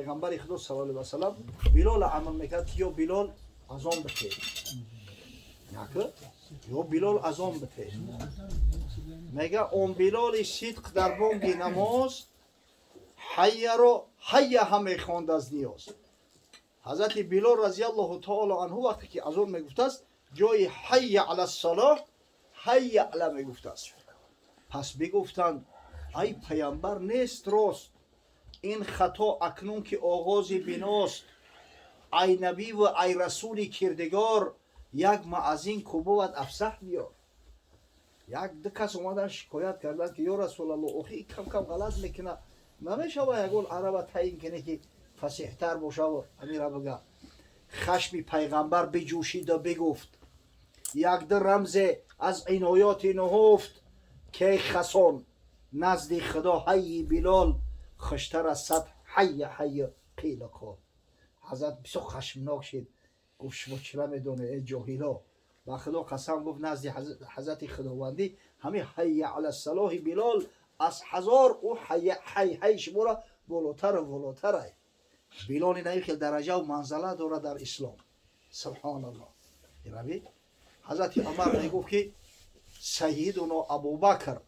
پیغمبر خدا صلی الله علیه و سلام بلال امر میکرد که یا بلال اذان بده یا بلال اذان بده. میگه اون بلال صدق در بانگ نماز حی رو حی همه خواند از نیاز. حضرت بلال رضی الله تعالی عنه وقتی که اذان میگفت است جای حی علی الصلاه حی علی میگفت است. پس بگفتند ای پیامبر نیست راست این خطا اکنون که آغاز بناست، ای نبی و ای رسول کردگار یک معزین کوبود افسح بیار. یک دو کس اومدن شکایت کردن که یا رسول الله اخی کم کم غلط میکنه، نمیشه با یک عرب تعیین کنه که فصیح تر باشه و امیره بگه. خشم پیغمبر بجوشید و بگفت یک دو رمز از عنایات نهفت که خسان نزد خدا حی بلال خوشتر از صد حی حی قیل قال. حضرت بسیار خشمناک شد، گفت شما چرا میدونه ای جاهلا؟ و خدا قسم گفت نزد حضرت خداوندی همه حی علی الصلاه بلال از هزار او حی حی حی شما را بالاتر و بالاتر ای. بلال این خیلی درجه و منزله داره در اسلام. سبحان الله. ربی حضرت عمر میگفت که سیدنا ابوبکر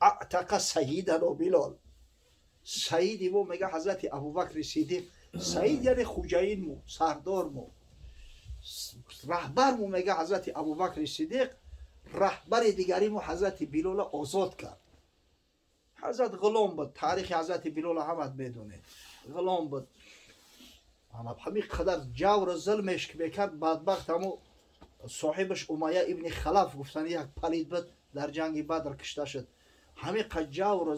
اعتق سیدنا بلال. سیدی مو میگه حضرت ابوبکر صدیق. سید یعنی خوجین مو، سردار مو، رهبر مو میگه حضرت ابوبکر صدیق. رهبر دیگری مو حضرت بلال آزاد کرد. حضرت غلام بود. تاریخ حضرت بلال هم میدونه غلام بود. همین قدر جور ظلمش که میکرد بدبخت همو صاحبش امیه ابن خلف گفتن یک پلید بود در جنگ بدر کشته شد. همین قد جور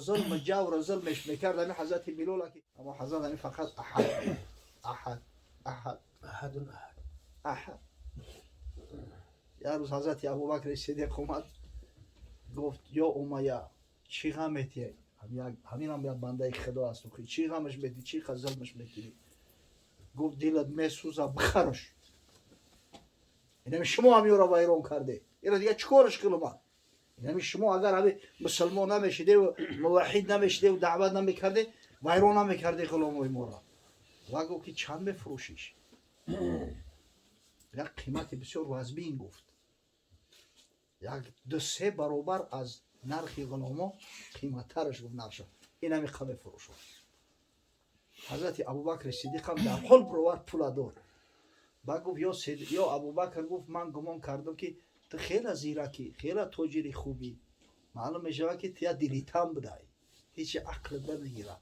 ظلمش میکرد همین حضرت بلال که اما حضرت همین فقط احد احد احد احد احد. یه روز حضرت ابوبکر صدیق اومد گفت یا امیه چی غمتی؟ همین هم یک بنده خدا است، چی غمش میدی؟ چی ظلمش میکنی؟ گفت دلت میسوزه بخرش. اینم شما هم را ویران کرده، اینا دیگه چیکارش کنم من؟ اینم شما اگر همه مسلمان نمیشیده و موحد نمیشیده و دعوت نمیکرده ویران نمیکرده غلامای ما را. و گفت که چند بفروشیش؟ یک قیمت بسیار وزبین گفت، یک دو سه برابر از نرخ غلاما قیمت ترش گفت نرخ. اینم قیمت فروش. حضرت ابوبکر صدیق هم در حال برآورد پول دار. با گفت یا ابوبکر گفت من گمان کردم که تو خیلی زیرکی، خیلی تاجری خوبی، معلوم میشه که تو دلیتم بدهی، هیچ عقل نمیگیره.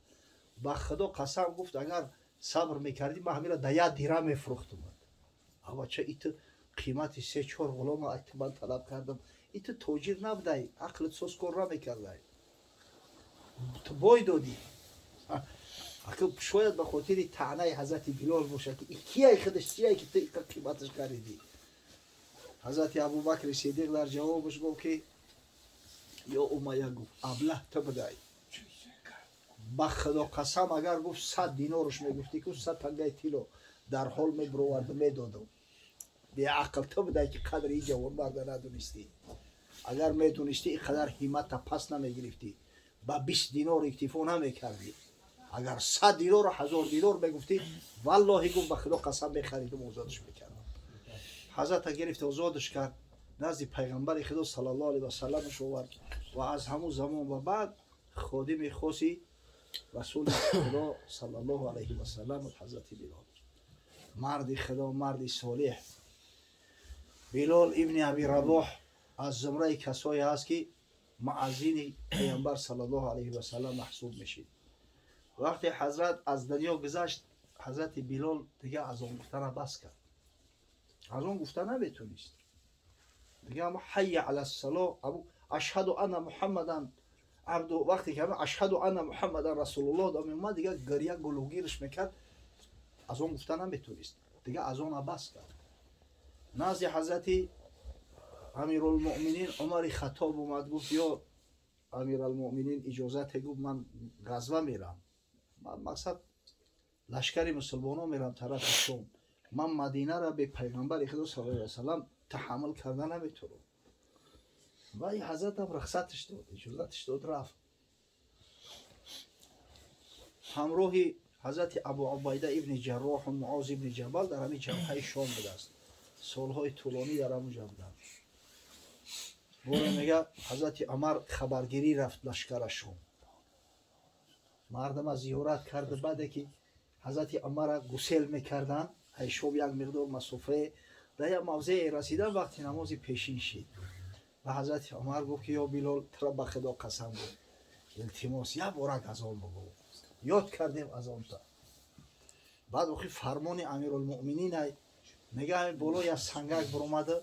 با خدا قسم گفت اگر صبر میکردی من همین را ده درهم میفروختم. اما چه ایت قیمت 3-4 غلام اعتماد طلب کردم، ایت تاجر نبودی، عقلت سوس کار را میکردی، تو بای دادی. شاید به خاطر طعنه حضرت بلال باشه که کیای خودش چیه که تو قیمتش خریدی. حضرت ابوبکر صدیق در جوابش گفت که یا امیه گفت ابله تو بدهی. با خدا قسم اگر گفت 100 دینارش میگفتی که 100 تنگه طلا در حال میبرورد میدادم. بی عقل تو بدهی که قدر این جوان مرد ندونستی. اگر میدونستی این قدر همت پس نمیگرفتی، با 20 دینار اکتفا نمیکردی. اگر 100 دینار و 1000 دینار میگفتی والله گفت به خدا قسم میخریدم آزادش میکردم. حضرت گرفت آزادش کرد، نزد پیغمبر خدا صلی الله علیه و سلم آورد و از همون زمان و بعد خادم خاصی رسول خدا صلی الله علیه و سلم حضرت بلال. مرد خدا، مرد صالح. بلال ابن ابی رباح از زمره کسایی هست که معزین پیغمبر صلی الله علیه و سلم محسوب میشید. وقتی حضرت از دنیا گذشت حضرت بلال دیگه از اون گفتن بس کرد، از اون گفتن نمیتونست دیگه. اما حی علی الصلاه اشهد ان محمدن عبد، وقتی که اشهد ان محمدن رسول الله دام اومد دیگه گریه گلوگیرش میکرد، از اون گفتن نمیتونست دیگه، از اون بس کرد. نزد حضرت امیرالمؤمنین عمر خطاب اومد گفت یا امیرالمؤمنین اجازت گفت من غزوه میرم، مقصد لشکر مسلمانان میرم طرف شام، من مدینه را به پیغمبر خدا صلی الله علیه و سلم تحمل کردن نمیتونم. و این حضرت هم رخصتش داد، اجازتش داد، رفت. همراه حضرت ابو عبیده ابن جراح و معاذ ابن جبل در همین جبهه شام بوده است. سالهای طولانی در همونجا بودن. برو میگه حضرت عمر خبرگیری رفت لشکر شام. مردم از زیارت کرده بعد که حضرت عمر را گسل میکردن ای شب یک مقدار مسافه در یک موضع رسیدن وقتی نماز پیشین شد و حضرت عمر گفت که یا بلال تو را به خدا قسم بود التماس یک بارک از آن بگو یاد کردیم از آن تا بعد وقتی فرمان امیرالمؤمنین میگه همین بالای از سنگک برآمده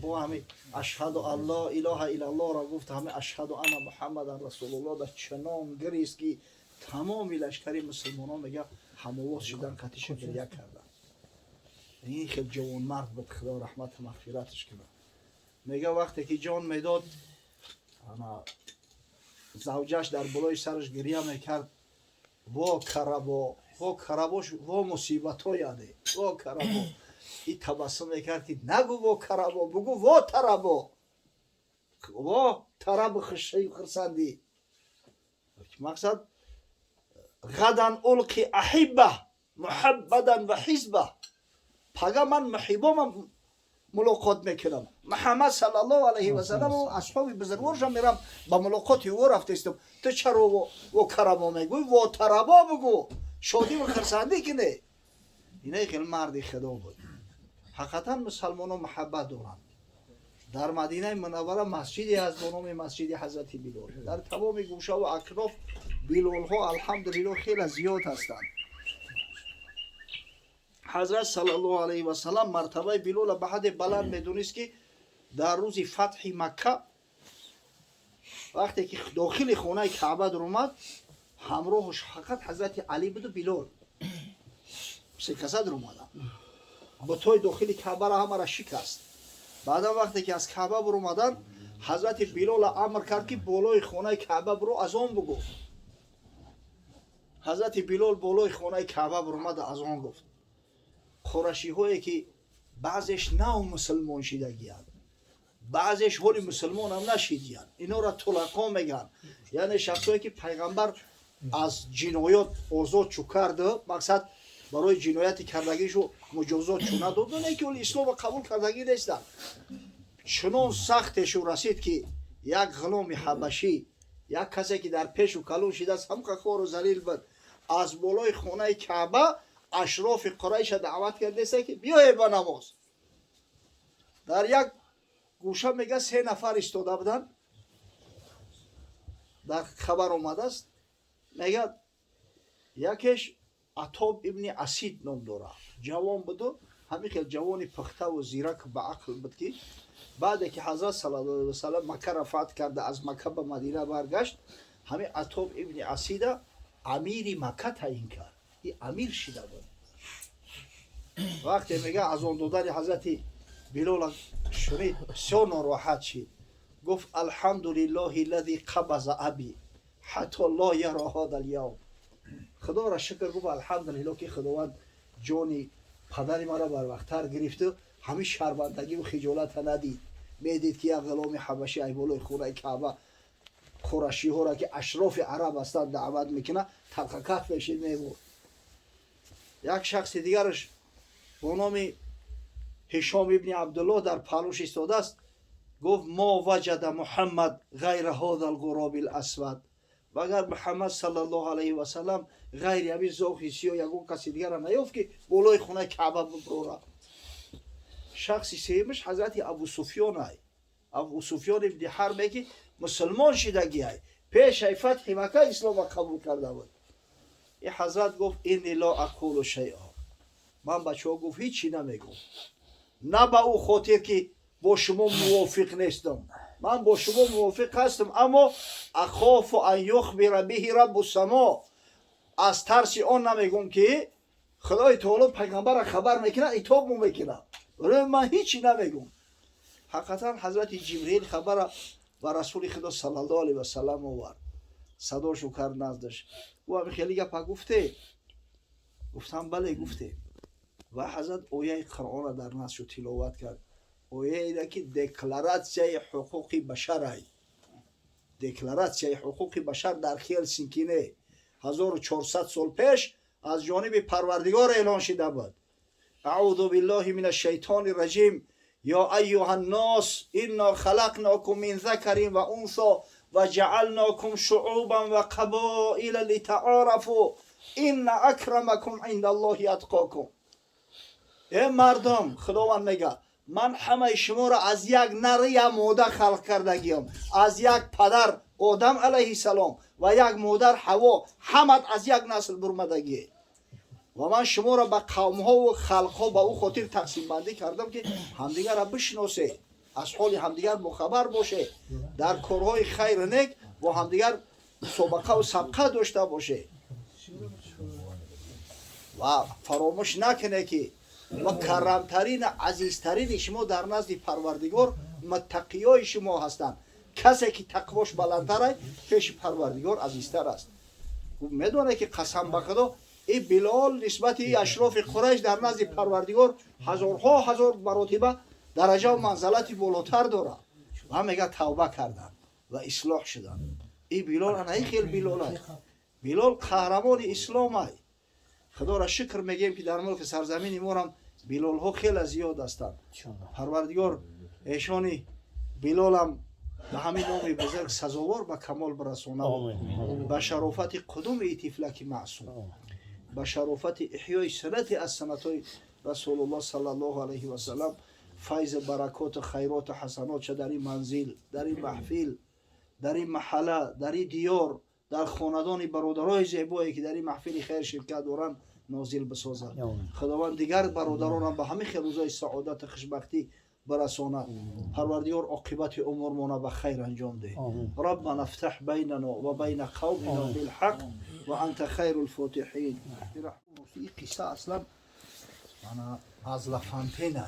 با همین اشهد ان لا اله الا الله را گفت همین اشهد ان محمد رسول الله در چنان گریست که تمام لشکری مسلمانان میگه همواز شدن قتیش گریه کردن. این خیلی جوان مرد بود خدا رحمت و مغفرتش کنه. میگه وقتی که جان میداد زوجش در بالای سرش گریه میکرد وا کرباش وا مصیبت ها یاده وا کربا این تبسم میکرد که نگو وا کربا بگو وا تربا وا ترب خرسندی مقصد غدن القی احبه محبدا و حزبه پگه من محبام ملاقات میکنم محمد صلی الله علیه و سلم و اصحاب بزرگوارش میرم با ملاقات او رفتم تو چرا و کرما میگوی و تربا بگو شادی و خرسندی کنه. اینه خیلی مردی خدا بود. حقیقتا مسلمانان محبت دارند. در مدینه منوره مسجدی از به نام مسجد حضرت بلال در تمام گوشه و اطراف بلال ها الحمدلله خیلی زیاد هستند. حضرت صلی الله علیه و سلم مرتبه بلال به حد بلند میدونست که در روز فتح مکه وقتی که داخل خانه کعبه در اومد همراهش فقط حضرت علی بود و بلال سه کسا در اومدن بتای داخل کعبه را همه را شکست. بعد وقتی که از کعبه بر اومدن حضرت بلال امر کرد که بالای خانه کعبه برو از آن بگو. حضرت بلال بالای خانه کعبه بر اومد از آن گفت. قریشی هایی که بعضش نو مسلمان شدگیند بعضش حال مسلمان هم نشیدیند اینا را طلقا میگن یعنی شخصایی که پیغمبر از جنایات آزاد چو کرده مقصد برای جنایت کردگیشو مجازات چو نداد نه که اسلام قبول کردگی نیستن. چنان سختشو رسید که یک غلام حبشی یک کسی که در پیش و کلون شده است هم خوار و ذلیل بود از بالای خانه کعبه اشراف قریش دعوت کرده که بیای به نماز. در یک گوشه میگه 3 نفر ایستاده بودن در خبر اومده است میگه یکیش عطاب ابن اسید نام داره جوان بود همین خیلی جوانی پخته و زیرک به عقل بود که بعد که حضرت صلی الله علیه و سلم مکه را فتح کرده از مکه به مدینه برگشت همین عطاب ابن اسید امیر مکه تعیین کرد این امیر شده بود. وقتی میگه از آن دادن حضرت بلال شنید بسیار ناراحت شد گفت الحمدلله الذی قبض ابی حتی لا یرا هذا اليوم خدا را شکر گفت الحمدلله که خداوند جان پدر ما را بر وقتتر گرفته همین شرمندگی و خجالت ندید. میدید که یک غلام حبشی ای بالای خانه کعبه قریشی ها را که اشراف عرب هستند دعوت میکنه طبق کف بشید میبود. یک شخص دیگرش با نام هشام ابن عبدالله در پهلوش ایستاده است گفت ما وجد محمد غیر هذا الغراب الاسود و اگر محمد صلی الله علیه و سلم غیر همین ذوق سیاه یگون کسی دیگر را نیافت که بالای خانه کعبه ببره. شخصی سیمش حضرت ابو سفیان ای ابو سفیان ابن حرب که مسلمان شدگی ای پیش فتح مکه اسلام قبول کرده بود. این حضرت گفت اینی لا اقول شیئا من بچه ها گفت هیچی نمیگم نه به او خاطر که با شما موافق نیستم من با شما موافق هستم اما اخاف ان یخبر به رب السما از ترس آن نمیگم که خدای تعالی پیغمبر را خبر میکنه عتاب میکنه من هیچی نمیگم. حقیقتا حضرت جبرئیل خبر و رسول خدا صلی الله علیه و سلم آورد صداشو کرد نزدش او هم خیلی گپ گفته گفتم بله گفته و حضرت آیه قرآن را در نزدشو تلاوت کرد آیه ایده که دکلاراسیای حقوق بشر ای دکلاراسیای حقوق بشر در هلسینکی 1400 سال پیش از جانب پروردگار اعلان شده بود. اعوذ بالله من الشیطان الرجیم. یا ایها الناس انا خلقناکم من ذکر و انثی و جعلناکم شعوبا و قبائل لتعارفوا ان اکرمکم عند الله اتقاکم. ای مردم، خداوند میگه من همه شما را از یک نر یا ماده خلق کردگیم، از یک پدر آدم علیه السلام و یک مادر حوا، همه از یک نسل برمدگی و من شما را به قوم ها و خلق ها به او خاطر تقسیم بندی کردم که همدیگر را بشناسه، از حال همدیگر مخبر باشه، در کارهای خیر نیک با همدیگر سابقه و سبقه داشته باشه و فراموش نکنه که و کرمترین عزیزترین شما در نزد پروردگار متقیای شما هستند. کسی که تقواش بلندتره پیش پروردگار عزیزتر است. میدونه که قسم به خدا این بلال نسبت این اشراف قریش در نزد پروردگار هزارها هزار مراتبه درجه و منزلت بالاتر داره و میگه توبه کردن و اصلاح شدن. این بلال انا خیلی بلال است. بلال قهرمان اسلام است. خدا را شکر میگیم که در ملک سرزمین ما هم بلال ها خیلی زیاد هستند. پروردگار ایشانی بلال هم به همین نام بزرگ سزاوار به کمال برسانه، به شرافت قدوم ای طفلک معصوم، به شرافت احیای سنت از سنت‌های رسول الله صلی الله علیه و سلم، فیض برکات خیرات حسنات چه در این منزل، در این محفل، در این محله، در این دیار، در خاندان برادرای زیبایی که در این محفل خیر شرکت دارند نازل بسازد. خداوند دیگر برادران هم به همه خیر روزای سعادت و خوشبختی برسانه. پروردگار عاقبت امورمان به خیر انجام ده. ربنا افتح بیننا و بین قومنا بالحق و انت خیر الفاتحین. این قصه اصلا از لافانتین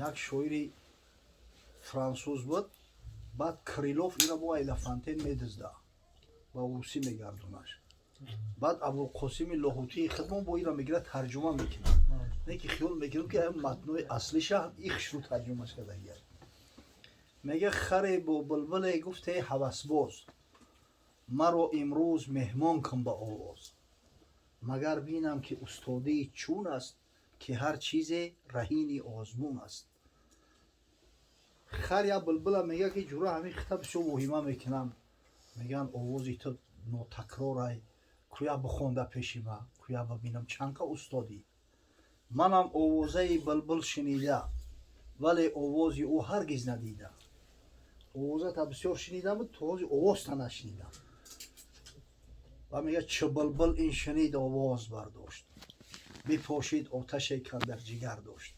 یک شاعری فرانسوز بود، بعد کریلوف اینا با لافانتین میدزده و اوسی میگردونش. بعد ابوالقاسم لاهوتی خدمت با اینا میگیره ترجمه میکنه. نه که خیال میکنم که متن اصلیش هم ایخش رو ترجمه کرده. میگه خر با بلبل گفته هوسباز مرا امروز مهمان کن با آواز، مگر بینم که استادی چون است که هر چیز رهین آزمون است. خر یا بلبل میگه که جورا همین خطب شو مهمه میکنم، میگن آوازی تو ناتکراره، کویا بخونده پیش ما، کویا ببینم چند که استادی. منم آوازه بلبل شنیده ولی آوازی او هرگز ندیدم. آوازه تا بسیار شنیدم تو آواز تا نشنیدم. و میگه چه بلبل این شنید آواز برداشت، میپاشید آتش کن در جگر داشت.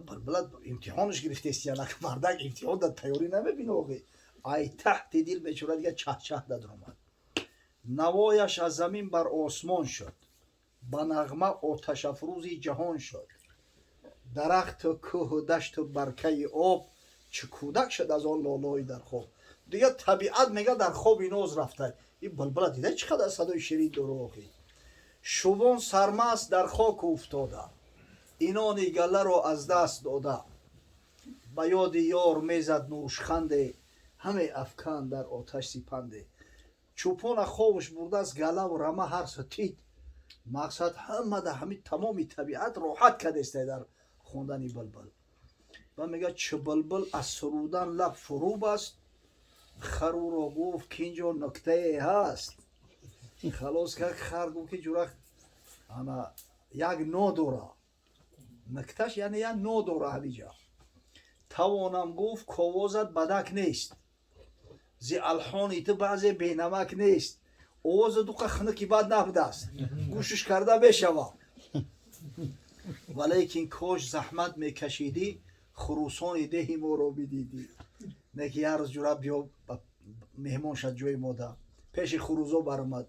بلبل امتحانش گرفته است یا نک مردک امتحان در تیاری نمیبینه آقای ای تحت دل بیچاره دیگه چه چه در آمد. نوایش از زمین بر آسمان شد، با نغمه آتش افروزی جهان شد. درخت و کوه و دشت و برکه آب چه کودک شد از آن لالای در خواب. دیگه طبیعت میگه در خواب ایناز رفته. این بلبل دیده چقدر صدای شیرین داره آخی. شبان سرمست در خاک افتاده، اینان گله را از دست داده. به یاد یار میزد نوشخنده، همه افکن در آتش سپنده. چوپان خوابش برده از گله و رمه هر ستید. مقصد همه ده همین تمامی طبیعت راحت کرده است در خوندن بلبل. و میگه چه بلبل از سرودن لب فرو بست، خرو را گفت که اینجا نکته هست. خلاص که خر گفت که جورا انا یک نو دوره، نکتش یعنی یک نو دوره همینجا. توانم گفت که آوازت بدک نیست، زی الحانی تو بعضی بینمک نیست. آواز دو که خنکی بد نبوده است، گوشش کرده بشوه. ولیکن کاش زحمت میکشیدی، خروسان دهی ما رو بدیدی. نه که هر روز جورا بیا مهمان شد جوی ماده پیش خروزا برآمد.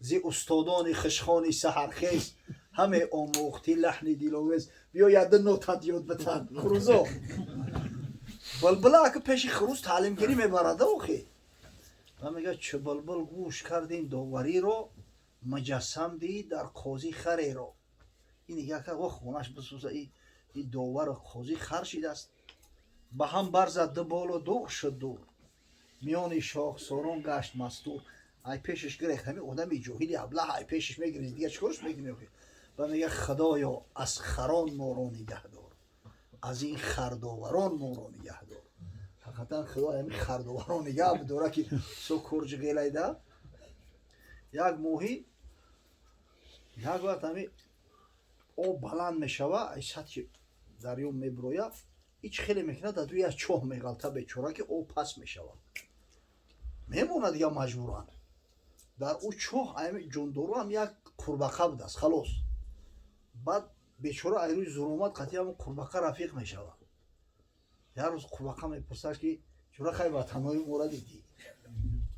زی استادان خشخانی سحرخیز، همه آموختی لحن دلآویز. بیا یاد نوتت یاد بتن خروزا. بلبل که پیش خروس تعلیم گیری میبرده آخی. و میگه چه بلبل گوش کردین داوری رو، مجسم دید در قاضی خری رو. این دیگه که وقت خونش بسوزه این داور قاضی خر شده است. به هم برزد دو بال و دور شد دور، میان شاخساران گشت مستور. ای پیشش گرفت همین آدمی جاهلی ابله ای پیشش میگیره دیگه چیکارش میکنه و میگه خدایا از خران ما رو نگه دار از این خرداوران ما رو نگه دار حقیقتا خدا همین خرداوران نگه بداره که سو کرج گلیده یک موهی یک وقت همین او بلند میشوه ای سطح دریا میبرویه هیچ خیلی میکنه در روی از چوه میغلطه بیچوره که او پس میشوه میمونه دیگه مجبوران در او چوه همین جندورو هم یک قورباغه بوده است خلاص بعد بیچاره ای روی ظلمات قطعی همون قورباغه رفیق میشوه یک روز قورباغه میپرسد که چرا خیلی وطنهای ما را دیدی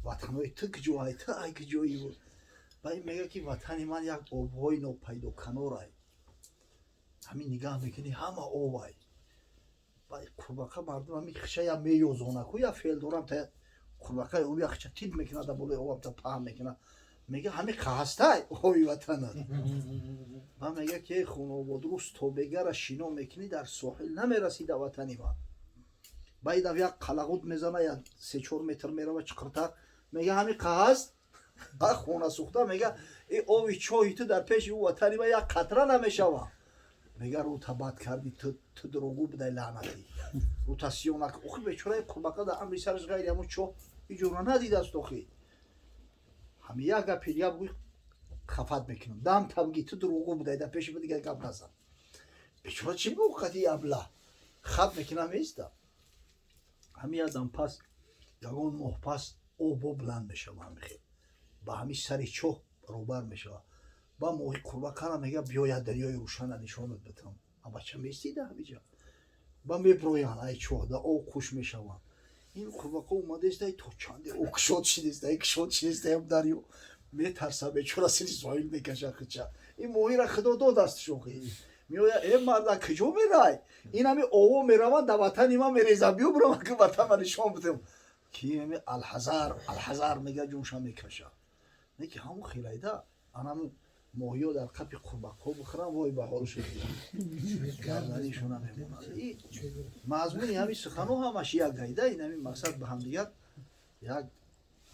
وطنهای تو کجایی تو ای کجایی بود و این میگه که وطن من یک آبهای ناپیدا کناره همین نگاه میکنی همه آبای و قورباغه مردم همین خشه یا میوزونه که یا فیل دارم تا قورباغه اون یا خشه تید میکنه در بالای آب تا پهم میکنه میگه همین خسته آبی وطن و میگه که خانواده روز توبهگر شینا میکنی در ساحل نمیرسید وطنی من باید یک قلقود میزنه یا 3-4 متر میره و چقرتر میگه همین قهست خونه سوخته میگه ای آبی چای تو در پیش او وطنی من یک قطره نمیشوه میگه رو تباد کردی تو دروغو بده لعنتی رو تسیونک اوخی بیچاره قورباغه در امری سرش غیر همون چو اینجورا ندیده است اوخی همین یک گپیریا بگوی خفت میکنم دم تبگی تو دروغو بده در پیش من دیگه گپ نزن بیچاره چی بگو قطعی ابله خط میکنم ایسته همین آدم پس یگان ماه پس آبو بلند میشه همین خیلی با همین سری چو روبر میشه با موهی قورباغه را میگه بیاید دریای روشن نشانت بدم اما چه میستیده همینجا با میبرویان ای چوه دا او خوش میشوند این قورباغه اومده است تو چنده او کشود شدیست ای کشود شدیست هم دریو میترسه بیچاره سری ساحل میکشه خچه این موهی را خدا داد است شوخی میگه ای مرد کجا میرای این همین او میروند در وطن ما میریزم بیو برم که وطن من نشان بدم کی می الحذر میگه جونشا میکشه میگه همون خیلیده آنم موهیو در قپی قورباغه بخورم وای به حال شد گردنیشون هم میمونه این مضمون همین سخنو همش یک گایده این همین مقصد به هم دیگر یک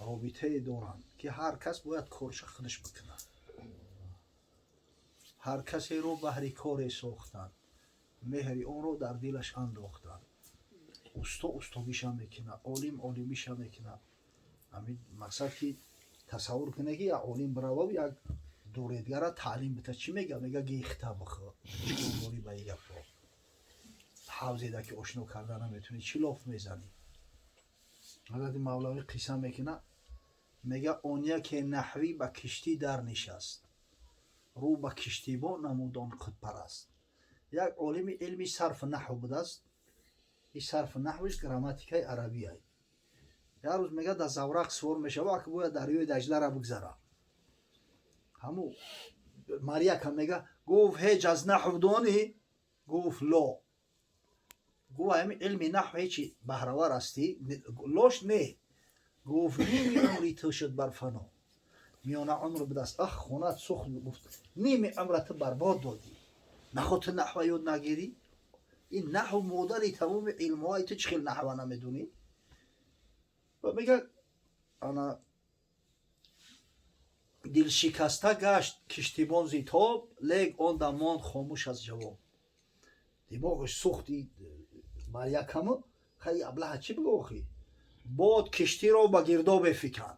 رابطه دارن که هر کس باید کارش خودش بکنه هر کسی رو بهر کاری ساختن مهری اون رو در دلش انداختن استادیش هم میکنه عالمیش هم میکنه همین مقصد که تصور کنه که یک عالم براو یک دوریدگره تعلیم بده چی میگه میگه گیخته بخو چی به یک با حوزیده که آشنا کردن نمیتونی چی لاف میزنی حضرت مولوی قصه میکنه میگه اونیا که نحوی به کشتی در نشست رو به کشتی با نمودان خود پرست یک عالم علمی صرف نحو بوده است این صرف نحوش گراماتیکای عربی است یک روز میگه در زورق سور میشه و که باید دریای دجله را بگذره همو ماریا که میگه گفت هیچ از نحو دانی گفت لا گفت همین علمی نحو هیچی بهرور هستی لاش نه گفت نیمی عمری تو شد بر فنا میانه عمر بدست اخ خونت سخت گفت نیمی عمرت برباد دادی نخوت نحو یاد نگیری این نحو مادری تمام علمهای تو چه خیلی نحو نمیدونی و میگه انا دل شکسته گشت کشتیبان زیتاب لیک آن دمان خاموش از جواب دماغش سوختی بر یکم خیلی ابله چی بگو آخی باد کشتی را به گرداب فکن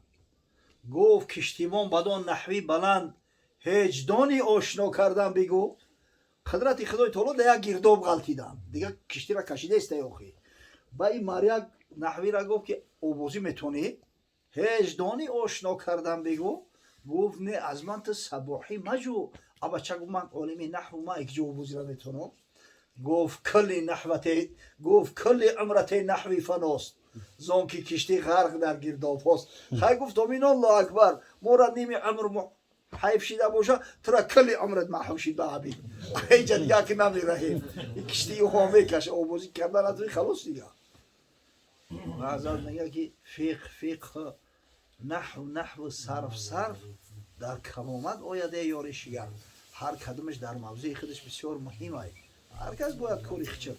گفت کشتیبان بدان نحوی بلند هیچ دانی آشنا کردن بگو قدرت خدای تعالی در یک گرداب غلطیدن دیگه کشتی را کشیده است آخی با این مریا نحوی را گفت که آوازی میتونی هیچ دانی آشنا کردن بگو گفت نه از من تو صباحی مجو اما چه گفت من عالمی نحو ما یک جو بوزی را میتونم گفت کل عمرت نحوی فناست زان که کشتی غرق در گرداب هاست خیلی گفت امین الله اکبر ما را نیمی عمر حیف شده باشه ترا کل عمرت محو شید به عبید اینجا دیگه که نمیرهیم این کشتی ها میکشه آبازی کردن از خلاص دیگه و حضرت میگه که فقه نحو صرف در کلامت آیده یاری شگر هر کدومش در موضوع خودش بسیار مهمه هر کس باید کاری خچه